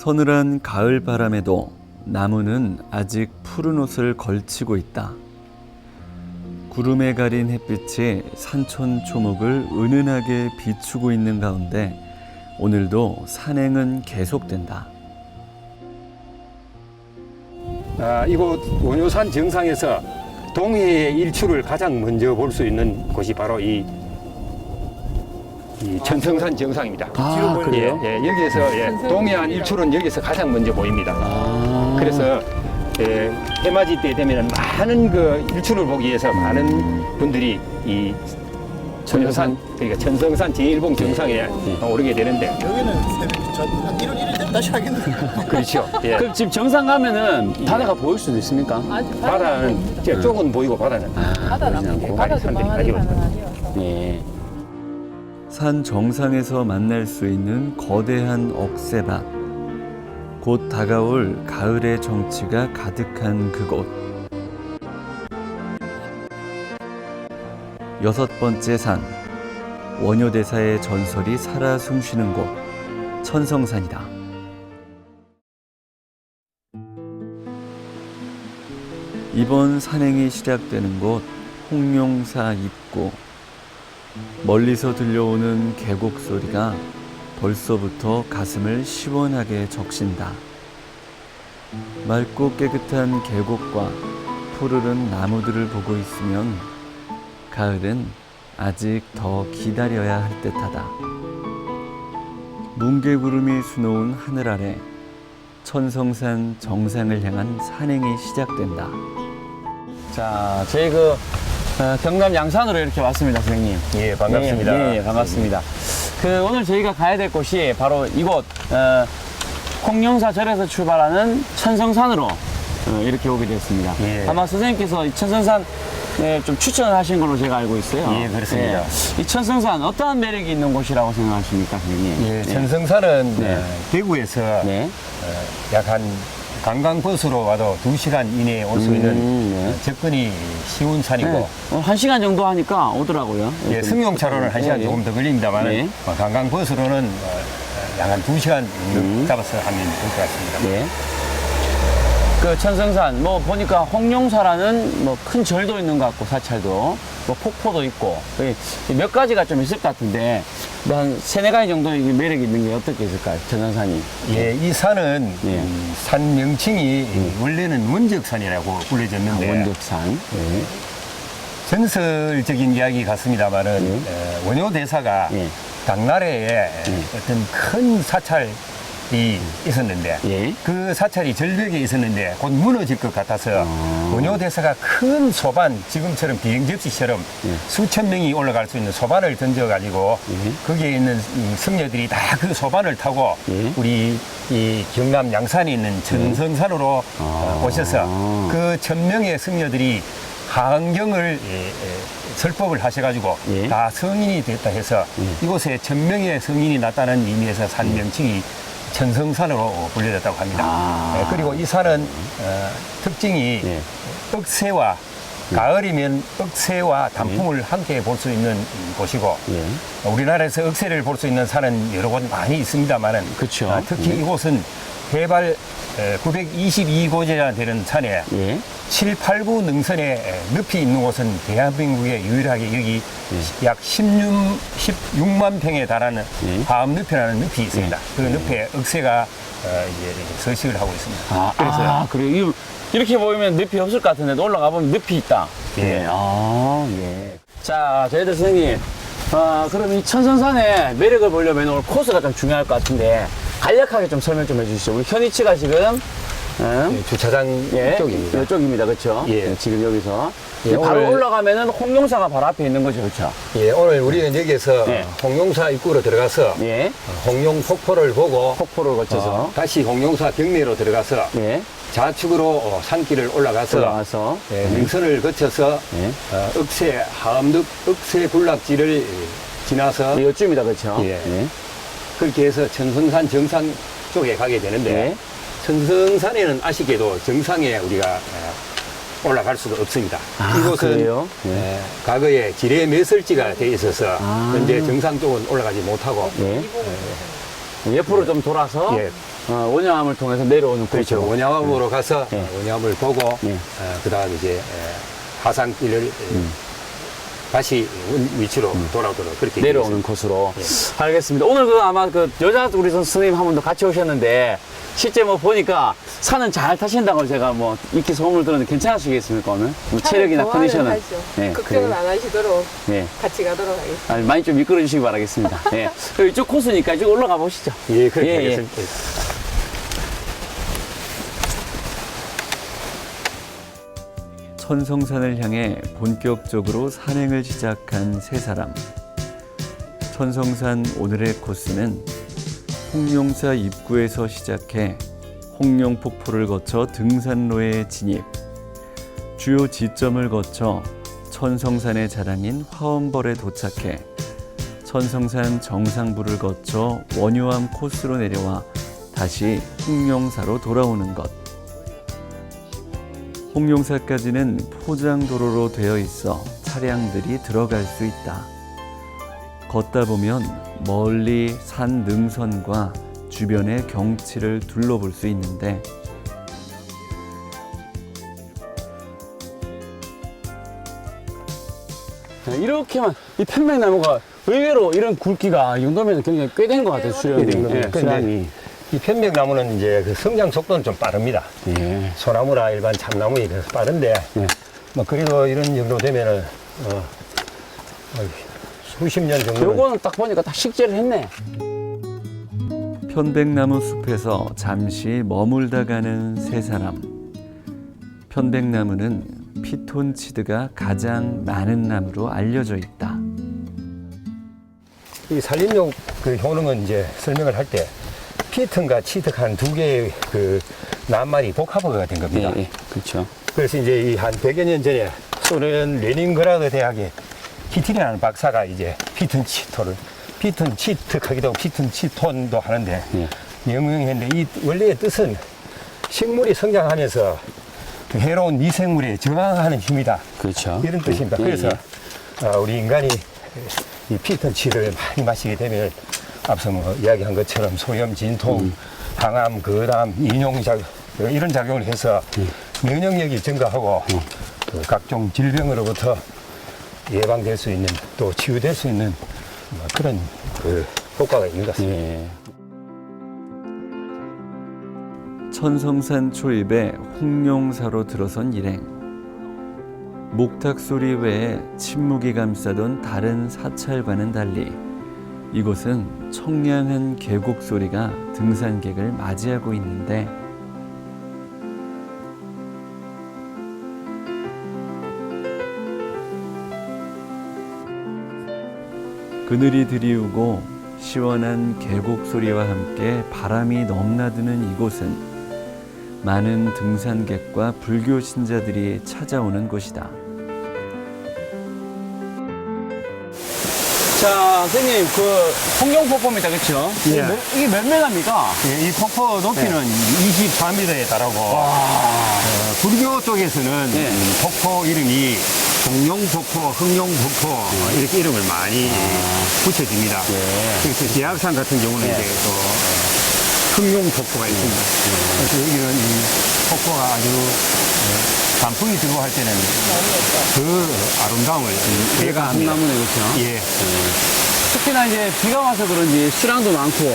서늘한 가을 바람에도 나무는 아직 푸른 옷을 걸치고 있다. 구름에 가린 햇빛이 산천 초목을 은은하게 비추고 있는 가운데 오늘도 산행은 계속된다. 이곳 원효산 정상에서 동해의 일출을 가장 먼저 볼 수 있는 곳이 바로 이 천성산 정상입니다. 그래요? 여기에서 동해안 일출은 여기서 가장 먼저 보입니다. 그래서 해맞이 때 되면 많은 그 일출을 보기 위해서 많은 분들이 이 원효산, 그러니까 천성산 제1봉 정상에 오르게 되는데 여기는 한 1월 1일 되면 다시 하겠네요. 그렇죠. 예. 그럼 지금 정상 가면은 바다가 보일 수도 있습니까? 바다는 쪽은 보이고 바다는 바다는 않고. 바다도 산들이 망하는 아니거든요. 건 아니어서. 예. 산 정상에서 만날 수 있는 거대한 억새밭. 곧 다가올 가을의 정취가 가득한 그곳. 6번째 산, 원효대사의 전설이 살아 숨쉬는 곳, 천성산이다. 이번 산행이 시작되는 곳, 홍룡사 입구. 멀리서 들려오는 계곡 소리가 벌써부터 가슴을 시원하게 적신다. 맑고 깨끗한 계곡과 푸르른 나무들을 보고 있으면 가을은 아직 더 기다려야 할 듯하다. 뭉게구름이 수놓은 하늘 아래 천성산 정상을 향한 산행이 시작된다. 자, 저희 경남 양산으로 이렇게 왔습니다, 선생님. 예, 반갑습니다. 예, 반갑습니다. 오늘 저희가 가야 될 곳이 바로 이곳, 홍룡사절에서 출발하는 천성산으로 이렇게 오게 됐습니다. 예. 아마 선생님께서 이 천성산 좀 추천을 하신 걸로 제가 알고 있어요. 예, 그렇습니다. 예. 이 천성산 어떠한 매력이 있는 곳이라고 생각하십니까, 선생님? 예, 천성산은 네. 대구에서 네. 약 한 관광버스로 와도 2시간 이내에 올 수 있는 네. 접근이 쉬운 산이고 네. 1시간 정도 하니까 오더라고요. 예, 승용차로는 1시간 예, 조금 더 걸립니다만 네. 관광버스로는 약 한 2시간 잡아서 하면 될 것 같습니다. 네. 천성산, 보니까 홍룡사라는 큰 절도 있는 것 같고, 사찰도, 폭포도 있고, 몇 가지가 좀 있을 것 같은데, 한 3-4가지 정도 매력이 있는 게 어떻게 있을까요? 천성산이. 예, 이 산은 네. 산 명칭이 원래는 원적산이라고 불려졌는데 원덕산. 네. 전설적인 이야기 같습니다만은 원효대사가 예. 당나라에 어떤 큰 사찰이 있었는데 예. 그 사찰이 절벽에 있었는데 곧 무너질 것 같아서 원효대사가 큰 소반, 지금처럼 비행접시처럼 수천 명이 올라갈 수 있는 소반을 던져가지고 거기에 있는 승려들이 다 그 소반을 타고 우리 이 경남 양산에 있는 천성산으로 오셔서 그 1000명의 승려들이 하안경을 설법을 하셔가지고 다 성인이 됐다 해서 이곳에 1000명의 성인이 났다는 의미에서 산 명칭이 천성산으로 불려졌다고 합니다. 그리고 이 산은 특징이 억새와 가을이면 억새와 단풍을 함께 볼 수 있는 곳이고 우리나라에서 억새를 볼 수 있는 산은 여러 곳 많이 있습니다만은 그쵸. 특히 이곳은 해발 922고지나 되는 산에 7, 8, 9 능선에 늪이 있는 곳은 대한민국에 유일하게 여기 약 16만 평에 달하는 화엄늪이라는 늪이 있습니다. 그 늪에 억새가 이제 이렇게 서식을 하고 있습니다. 그래요? 이렇게 보이면 늪이 없을 것 같은데 올라가 보면 늪이 있다. 예. 예. 자, 저희들 선생님. 그럼 이 천성산의 매력을 보려면 오늘 코스가 좀 중요할 것 같은데 간략하게 좀 설명 좀 해주시죠. 우리 현위치가 지금 주차장 쪽입니다. 이쪽입니다. 그렇죠? 예. 지금 여기서 예, 바로 오늘- 올라가면은 홍룡사가 바로 앞에 있는 거죠. 그렇죠? 예, 오늘 우리는 여기에서 예. 홍룡사 입구로 들어가서 예. 홍룡 폭포를 보고 폭포를 거쳐서 다시 홍룡사 경내로 들어가서 예. 좌측으로 산길을 올라가서 능선을 거쳐서 억새, 하암늪, 억새 군락지를 지나서 이쪽입니다. 그렇죠? 예. 그렇게 해서 천성산 정상 쪽에 가게 되는데 천성산에는 아쉽게도 정상에 우리가 올라갈 수가 없습니다. 이곳은 그래요? 과거에 지뢰 매설지가 되어 있어서 현재 정상 쪽은 올라가지 못하고 옆으로 좀 돌아서 원양암을 통해서 내려오는 그렇죠. 코스로. 원양암으로 가서 네. 원양암을 보고 네. 그다음 이제 하산길을 다시 위치로 돌아오도록 그렇게 내려오는 되어 코스로. 알겠습니다. 오늘 그 아마 그 여자 우리 선생님 한 분도 같이 오셨는데 실제 뭐 보니까 산은 잘 타신다고 제가 뭐 익히 소문을 들었는데 괜찮으시겠습니까 오늘? 뭐 체력이나 컨디션은? 하죠. 네, 걱정을 그래요. 안 하시도록 네. 같이 가도록 하겠습니다. 많이 좀 이끌어 주시기 바라겠습니다. 예. 그리고 이쪽 코스니까 이쪽 올라가 보시죠. 예, 그렇게 예, 예. 하겠습니다. 천성산을 향해 본격적으로 산행을 시작한 세 사람. 천성산 오늘의 코스는 홍룡사 입구에서 시작해 홍룡폭포를 거쳐 등산로에 진입, 주요 지점을 거쳐 천성산의 자랑인 화엄벌에 도착해 천성산 정상부를 거쳐 원효암 코스로 내려와 다시 홍룡사로 돌아오는 것. 홍룡사까지는 포장도로로 되어 있어 차량들이 들어갈 수 있다. 걷다 보면 멀리 산 능선과 주변의 경치를 둘러볼 수 있는데 이렇게만 이 편백나무가 의외로 이런 굵기가 이 정도면 굉장히 꽤 된 것 같아요. 수령이. 네, 예, 근데 수량이. 이 편백나무는 이제 그 성장 속도는 좀 빠릅니다. 예. 소나무나 일반 참나무에 비해서 빠른데 예. 뭐 그래도 이런 정도 되면은 수십 년 정도 요거는 딱 보니까 다 식재를 했네. 편백나무 숲에서 잠시 머물다 가는 세 사람. 편백나무는 피톤치드가 가장 많은 나무로 알려져 있다. 이 산림용 그 효능은 이제 설명을 할 때 피톤과 치드한 두 개의 그 낱말이 복합어가 된 겁니다. 예, 예. 그렇죠. 그래서 이제 이 한 100여 년 전에 소련 레닌그라드 대학의 키티리라는 박사가 이제 피톤치트하기도 하고 피톤치톤도 하는데 예. 명명했는데 이 원래의 뜻은 식물이 성장하면서 그 해로운 미생물에 저항하는 힘이다. 그렇죠. 이런 뜻입니다. 예, 그래서 예. 우리 인간이 이 피톤치드를 많이 마시게 되면 앞서 뭐 이야기한 것처럼 소염, 진통, 항암, 거담, 인용작용 이런 작용을 해서 면역력이 증가하고 그 각종 질병으로부터 예방될 수 있는 또 치유될 수 있는 뭐 그런 그 효과가 있는 것 같습니다. 예. 천성산 초입에 홍룡사로 들어선 일행. 목탁 소리 외에 침묵이 감싸던 다른 사찰과는 달리 이곳은 청량한 계곡 소리가 등산객을 맞이하고 있는데 그늘이 드리우고 시원한 계곡 소리와 함께 바람이 넘나드는 이곳은 많은 등산객과 불교 신자들이 찾아오는 곳이다. 자, 선생님, 그 홍룡폭포입니다, 그렇죠? 예. 이게 몇 메가입니까? 이 폭포 높이는 24m에 달하고 불교 쪽에서는 네. 폭포 이름이 공룡폭포, 흥룡폭포 이렇게 이름을 많이 붙여집니다. 그래서 제약산 같은 경우는 이제 또 흥룡폭포가 있습니다. 그래서 여기는 이 폭포가 아주 단풍이 들어갈 때는 그 아름다움을 배가 배가합니다. 한나무네, 그렇죠? 예. 특히나 이제 비가 와서 그런지 수량도 많고,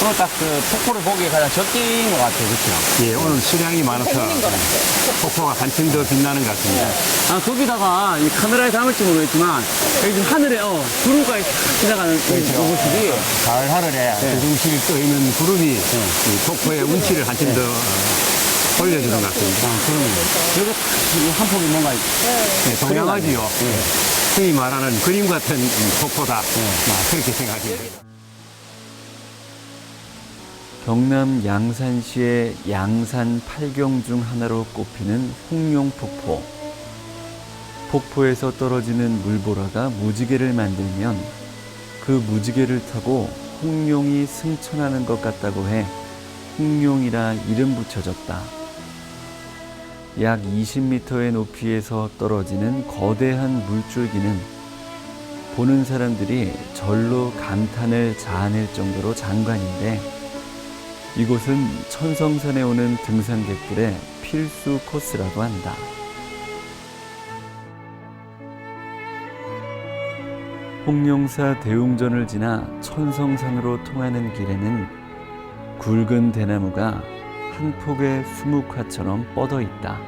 오늘 딱 그 폭포를 보기에 가장 적기인 것 같아요, 그렇죠? 예, 오늘 수량이 많아서 폭포가 한층 더 빛나는 것 같습니다. 아, 거기다가 이 카메라에 담을지 모르겠지만, 여기 지금 하늘에, 구름까지 탁 지나가는 이 모습이, 가을 하늘에 두둥실 떠 있는 구름이 이 폭포의 운치를 한층 더 올려주는 것 같습니다. 여기 한 폭이 뭔가, 동양하지요. 흔히 말하는 그림 같은 폭포다. 그렇게 생각합니다. 경남 양산시의 양산 8경 중 하나로 꼽히는 홍룡폭포. 폭포에서 떨어지는 물보라가 무지개를 만들면 그 무지개를 타고 홍룡이 승천하는 것 같다고 해 홍룡이라 이름 붙여졌다. 약 20m의 높이에서 떨어지는 거대한 물줄기는 보는 사람들이 절로 감탄을 자아낼 정도로 장관인데 이곳은 천성산에 오는 등산객들의 필수 코스라고 한다. 홍룡사 대웅전을 지나 천성산으로 통하는 길에는 굵은 대나무가 한 폭의 수묵화처럼 뻗어 있다.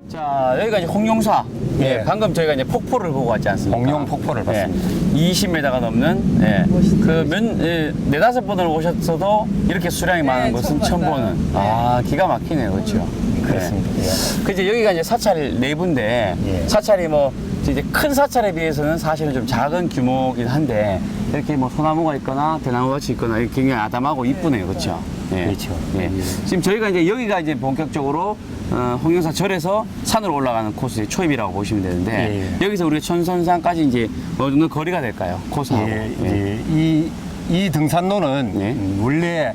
자, 여기가 이제 홍룡사. 예. 방금 저희가 이제 폭포를 보고 왔지 않습니까? 공룡 폭포를 봤습니다. 20m가 넘는, 네다섯 번을 오셨어도 이렇게 수량이 많은 곳은 처음 보는. 아, 기가 막히네요. 그렇죠? 그렇습니다. 예. 그 이제 여기가 이제 사찰 내부인데, 예. 사찰이 뭐, 이제 큰 사찰에 비해서는 사실은 좀 작은 규모긴 한데, 이렇게 뭐 소나무가 있거나 대나무 같이 있거나 이렇게 굉장히 아담하고 이쁘네요. 그렇죠? 예. 그렇죠. 예. 지금 저희가 이제 여기가 이제 본격적으로 홍룡사 절에서 산으로 올라가는 코스의 초입이라고 보시면 되는데, 여기서 우리가 천선산까지 이제 어느 정도 거리가 될까요? 코스하고. 예, 이 등산로는 예. 원래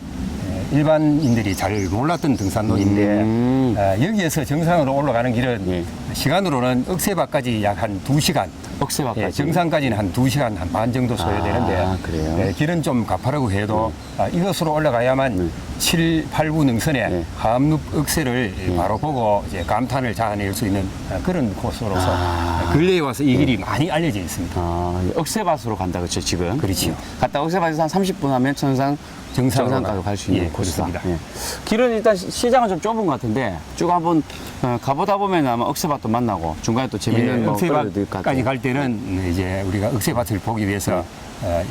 일반인들이 잘 몰랐던 등산로인데 여기에서 정상으로 올라가는 길은 예. 시간으로는 억새밭까지 약 한 2시간, 억새밭까지. 정상까지는 한 2시간 한 반 정도 소요되는데 아, 그래요? 길은 좀 가파르고 해도 이것으로 올라가야만 7, 8구 능선에 네. 하암읍 억새를 바로 보고 이제 감탄을 자아낼 수 있는 그런 코스로서 근래에 와서 이 길이 많이 알려져 있습니다. 아, 억새밭으로 간다, 그렇죠, 지금? 그렇지요. 갔다 억새밭에서 한 30분 하면 천상 정상까지 갈 수 있는 예, 코스다. 그렇습니다. 예. 길은 일단 시장은 좀 좁은 것 같은데 쭉 한번 가보다 보면 아마 억새밭도 만나고 중간에 또 재밌는 거 끌어들 것 억새밭까지 같아요. 갈 때는 이제 우리가 억새밭을 보기 위해서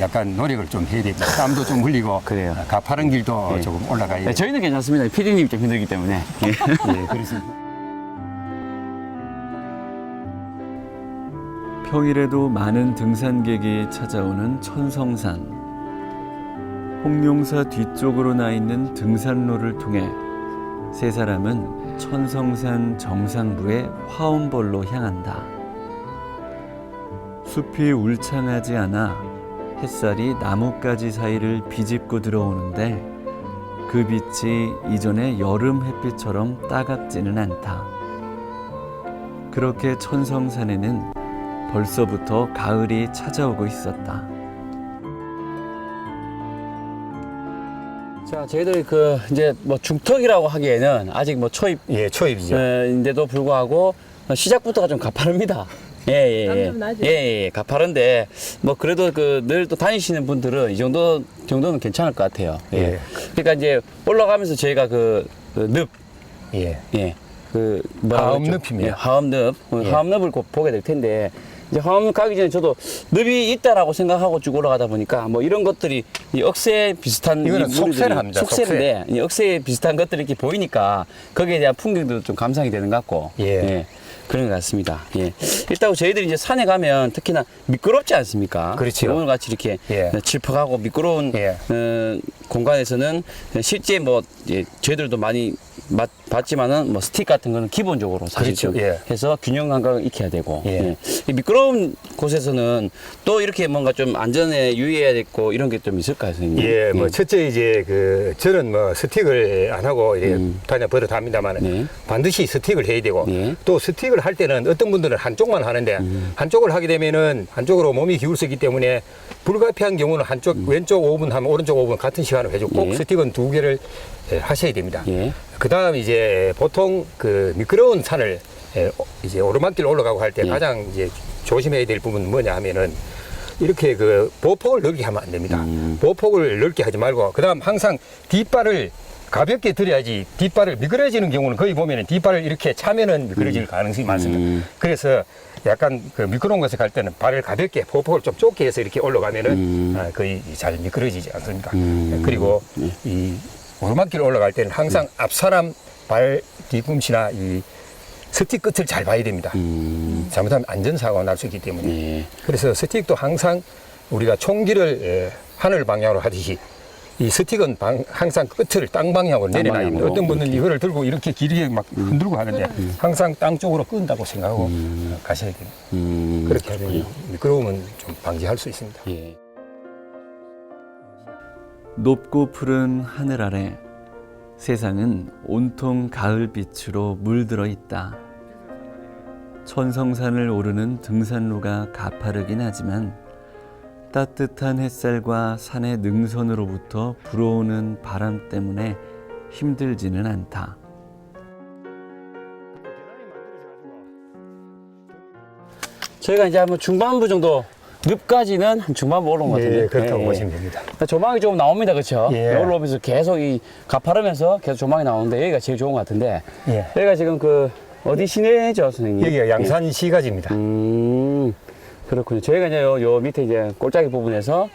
약간 노력을 좀 해야 됩니다. 땀도 좀 흘리고 그래요. 가파른 길도 예. 조금 올라가야 네, 돼요. 저희는 괜찮습니다. PD님이 좀 힘들기 때문에. 예. 예, 그렇습니다. 평일에도 많은 등산객이 찾아오는 천성산. 홍룡사 뒤쪽으로 나 있는 등산로를 통해 세 사람은 천성산 정상부의 화엄벌로 향한다. 숲이 울창하지 않아 햇살이 나뭇가지 사이를 비집고 들어오는데 그 빛이 이전의 여름 햇빛처럼 따갑지는 않다. 그렇게 천성산에는 벌써부터 가을이 찾아오고 있었다. 자, 저희들이 이제 뭐 중턱이라고 하기에는 아직 뭐 초입, 예, 초입이죠. 인데도 불구하고 시작부터가 좀 가파릅니다. 예, 땀 좀 나죠? 가파른데 뭐 그래도 늘 또 다니시는 분들은 이 정도는 괜찮을 것 같아요. 예. 예. 그러니까 이제 올라가면서 저희가 늪, 예. 예, 하엄늪입니다. 하엄늪, 예. 하엄늪을 꼭 보게 될 텐데 이제 하엄늪 가기 전에 저도 늪이 있다라고 생각하고 쭉 올라가다 보니까 뭐 이런 것들이 이 억새 비슷한 이거는 이 속세를 무리들이 합니다, 속세인데 이 억새 비슷한 것들이 이렇게 보이니까 거기에 대한 풍경도 좀 감상이 되는 것 같고 예. 그런 것 같습니다. 예. 일단 저희들이 이제 산에 가면 특히나 미끄럽지 않습니까? 그렇지요. 오늘 같이 이렇게 예. 칠퍽하고 미끄러운 예. 공간에서는 실제 뭐 저희들도 많이 봤지만은 뭐 스틱 같은 거는 기본적으로 사실 그렇죠. 좀 예. 해서 균형 감각을 익혀야 되고 예. 이 미끄러운 곳에서는 또 이렇게 뭔가 좀 안전에 유의해야 되고 이런 게 좀 있을까요, 선생님? 예, 뭐 첫째 이제 저는 뭐 스틱을 안 하고 다녀 버릇 합니다만 네. 반드시 스틱을 해야 되고 네. 또 스틱을 할 때는 어떤 분들은 한쪽만 하는데 한쪽을 하게 되면은 한쪽으로 몸이 기울 수 있기 때문에 불가피한 경우는 한쪽 왼쪽 5분 하면 오른쪽 5분 같은 시간을 해주고 꼭 예. 스틱은 2개를 하셔야 됩니다. 예. 그다음 이제 보통 미끄러운 산을 이제 오르막길 올라가고 할 때 예. 가장 이제 조심해야 될 부분은 뭐냐 하면은 이렇게 보폭을 넓게 하면 안 됩니다. 보폭을 넓게 하지 말고 그다음 항상 뒷발을 가볍게 들여야지 뒷발을 미끄러지는 경우는 거의 보면은 뒷발을 이렇게 차면은 미끄러질 가능성이 많습니다. 그래서 약간 미끄러운 곳에 갈 때는 발을 가볍게 보폭을 좀 좁게 해서 이렇게 올라가면은 거의 잘 미끄러지지 않습니다. 그리고 이 오르막길 올라갈 때는 항상 앞 사람 발 뒤꿈치나 이 스틱 끝을 잘 봐야 됩니다. 잘못하면 안전사고가 날 수 있기 때문에. 예. 그래서 스틱도 항상 우리가 총기를 하늘 방향으로 하듯이 이 스틱은 항상 끝을 땅 방향으로 내려놔야 됩니다. 방향으로 어떤 분은 이거를 들고 이렇게 길게 막 흔들고 하는데 항상 땅 쪽으로 끈다고 생각하고 가셔야 됩니다. 그렇게 하면 미끄러움은 좀 방지할 수 있습니다. 예. 높고 푸른 하늘 아래 세상은 온통 가을빛으로 물들어 있다. 천성산을 오르는 등산로가 가파르긴 하지만 따뜻한 햇살과 산의 능선으로부터 불어오는 바람 때문에 힘들지는 않다. 저희가 이제 한번 중반부 정도, 늪까지는 한 중반부 올라온 것 같은데. 예, 그렇다고 예, 보시면 됩니다. 조망이 조금 나옵니다, 그렇죠? 예. 올라오면서 계속 이 가파르면서 계속 조망이 나오는데 여기가 제일 좋은 것 같은데. 예. 여기가 지금 그 어디 시내죠, 선생님? 여기가 양산 시가지입니다. 그렇군요. 저희가 이제 요 밑에 이제 골짜기 부분에서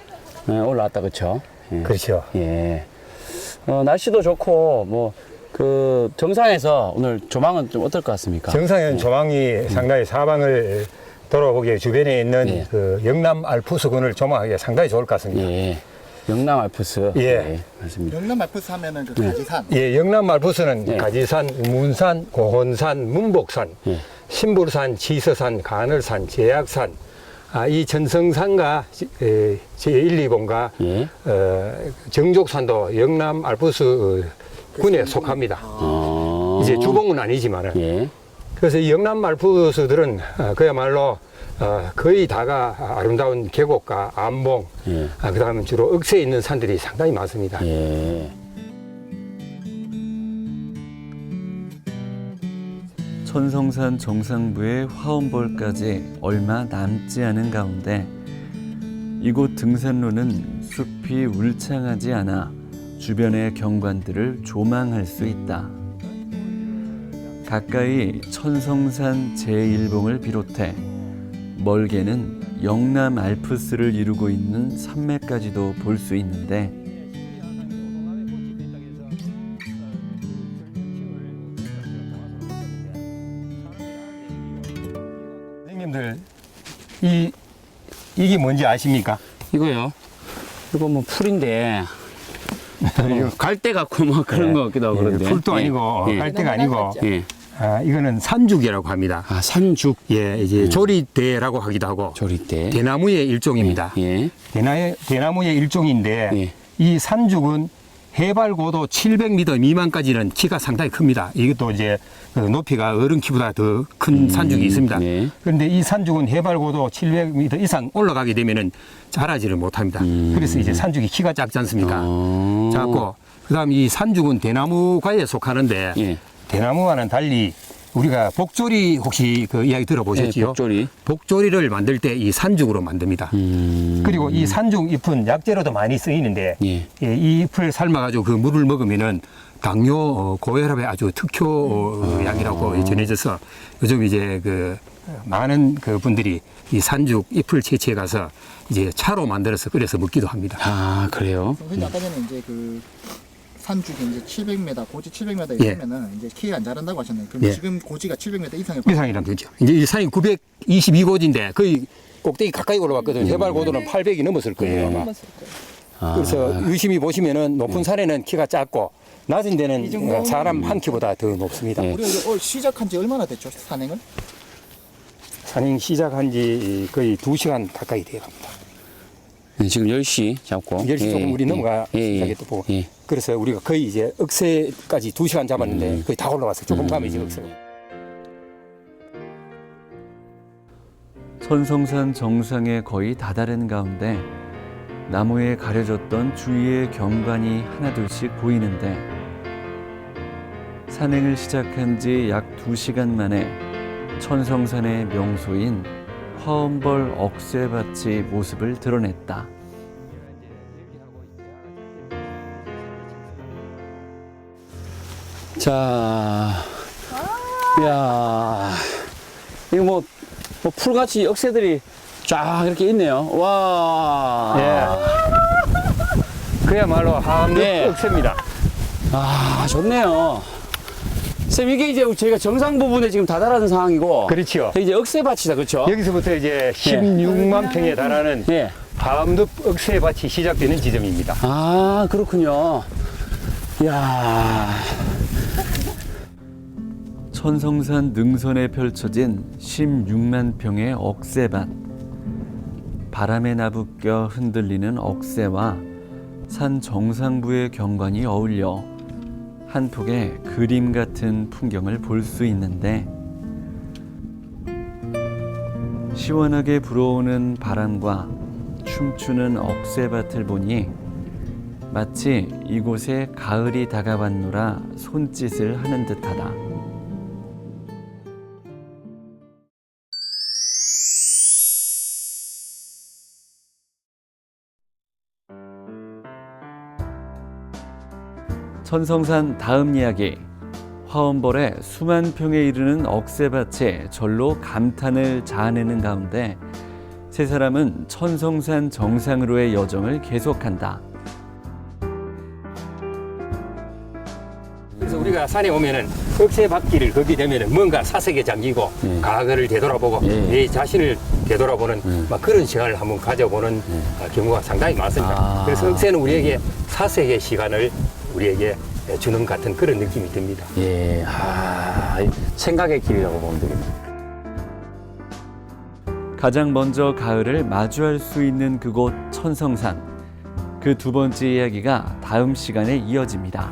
올라왔다, 그렇죠? 예. 그렇죠. 예. 날씨도 좋고 뭐 그 정상에서 오늘 조망은 좀 어떨 것 같습니까? 정상에는 조망이 상당히 사방을 돌아보기에 주변에 있는 예. 그 영남 알프스군을 조망하기에 상당히 좋을 것 같습니다. 예. 영남 알프스. 예. 맞습니다. 영남 알프스 하면은 그 가지산. 예, 영남 알프스는 예. 가지산, 문산, 고혼산, 문복산, 예. 신불산, 지서산, 가늘산, 제약산, 이 전성산과 제1, 2번과 예. 정족산도 영남 알프스 군에 속합니다. 이제 주봉은 아니지만은. 예. 그래서 이 영남 알프스들은 그야말로 거의 다가 아름다운 계곡과 암봉, 예. 그다음에 주로 억새에 있는 산들이 상당히 많습니다. 예. 천성산 정상부의 화엄벌까지 얼마 남지 않은 가운데 이곳 등산로는 숲이 울창하지 않아 주변의 경관들을 조망할 수 있다. 가까이 천성산 제1봉을 비롯해 멀게는 영남 알프스를 이루고 있는 산맥까지도 볼 수 있는데 선생님들 이게 뭔지 아십니까? 이거요. 이거 뭐 풀인데 갈대 같고 뭐 그런 것 같기도 하고 그런데. 풀도 예. 아니고 예. 갈대가 아니고 예. 이거는 산죽이라고 합니다. 아, 산죽. 예, 이제 조리대라고 하기도 하고 조리대. 대나무의 일종입니다. 예. 대나무의 일종인데 예. 이 산죽은 해발 고도 700m 미만까지는 키가 상당히 큽니다. 이것도 이제 그 높이가 어른 키보다 더 큰 산죽이 있습니다. 네. 그런데 이 산죽은 해발 고도 700m 이상 올라가게 되면은 자라지를 못합니다. 그래서 이제 산죽이 키가 작지 않습니까? 작고 그다음 이 산죽은 대나무과에 속하는데 예. 대나무와는 달리 우리가 복조리 혹시 그 이야기 들어보셨지요? 예, 복조리. 복조리를 만들 때 이 산죽으로 만듭니다. 그리고 이 산죽 잎은 약재로도 많이 쓰이는데 예. 이 잎을 삶아가지고 그 물을 먹으면은 당뇨 고혈압에 아주 특효 약이라고 전해져서 요즘 이제 그 많은 그 분들이 이 산죽 잎을 채취해 가서 이제 차로 만들어서 끓여서 먹기도 합니다. 아, 그래요? 선생님 아까 전에 이제 그 산죽이 이제 700m, 고지 700m 예. 이상면은 이제 키가 안 자란다고 하셨나요? 그럼 예. 지금 고지가 700m 이상일 이상이라면 되죠. 이제 이 산이 922고지인데 거의 꼭대기 가까이 올라왔거든요. 해발 고도는 800이 넘었을 거예요. 아마. 그래서 유심히 보시면은 높은 산에는 키가 작고 낮은 데는 사람 한 키보다 더 높습니다. 예. 우리가 이제 시작한 지 얼마나 됐죠? 산행을? 산행 시작한 지 거의 2시간 가까이 되어 갑니다. 네, 지금 10시 잡고. 10시 조금 우리 넘어가 시작했다 보고. 예. 그래서 우리가 거의 이제 억새까지 2시간 잡았는데 거의 다 올라왔어요. 조금 가면 이제 억새로. 천성산 정상에 거의 다다른 가운데 나무에 가려졌던 주위의 경관이 하나둘씩 보이는데 산행을 시작한 지 약 2시간 만에 천성산의 명소인 화엄벌 억새밭이 모습을 드러냈다. 자, 이야, 이거 뭐 풀같이 억새들이 쫙 이렇게 있네요. 와. 예. 그야말로 하암 예. 억새입니다. 아, 좋네요. 쌤, 이게 이제 저희가 정상 부분에 지금 다다라는 상황이고. 그렇죠. 이제 억새밭이다, 그렇죠? 여기서부터 이제 16만 평에 달하는 예. 하암늪 억새밭이 시작되는 지점입니다. 아, 그렇군요. 이야. 천성산 능선에 펼쳐진 16만 평의 억새밭. 바람에 나부껴 흔들리는 억새와 산 정상부의 경관이 어울려 한 폭의 그림 같은 풍경을 볼 수 있는데 시원하게 불어오는 바람과 춤추는 억새밭을 보니 마치 이곳에 가을이 다가왔노라 손짓을 하는 듯하다. 천성산 다음 이야기. 화엄벌의 수만 평에 이르는 억새밭에 절로 감탄을 자아내는 가운데 세 사람은 천성산 정상으로의 여정을 계속한다. 그래서 우리가 산에 오면은 억새밭길을 걷게 되면은 뭔가 사색에 잠기고 과거를 되돌아보고 내 자신을 되돌아보는 막 그런 시간을 한번 가져보는 경우가 상당히 많습니다. 그래서 억새는 우리에게 사색의 시간을 우리에게 주는 같은 그런 느낌이 듭니다. 예, 생각의 길이라고 보면 되겠네요. 가장 먼저 가을을 마주할 수 있는 그곳 천성산. 그 두 번째 이야기가 다음 시간에 이어집니다.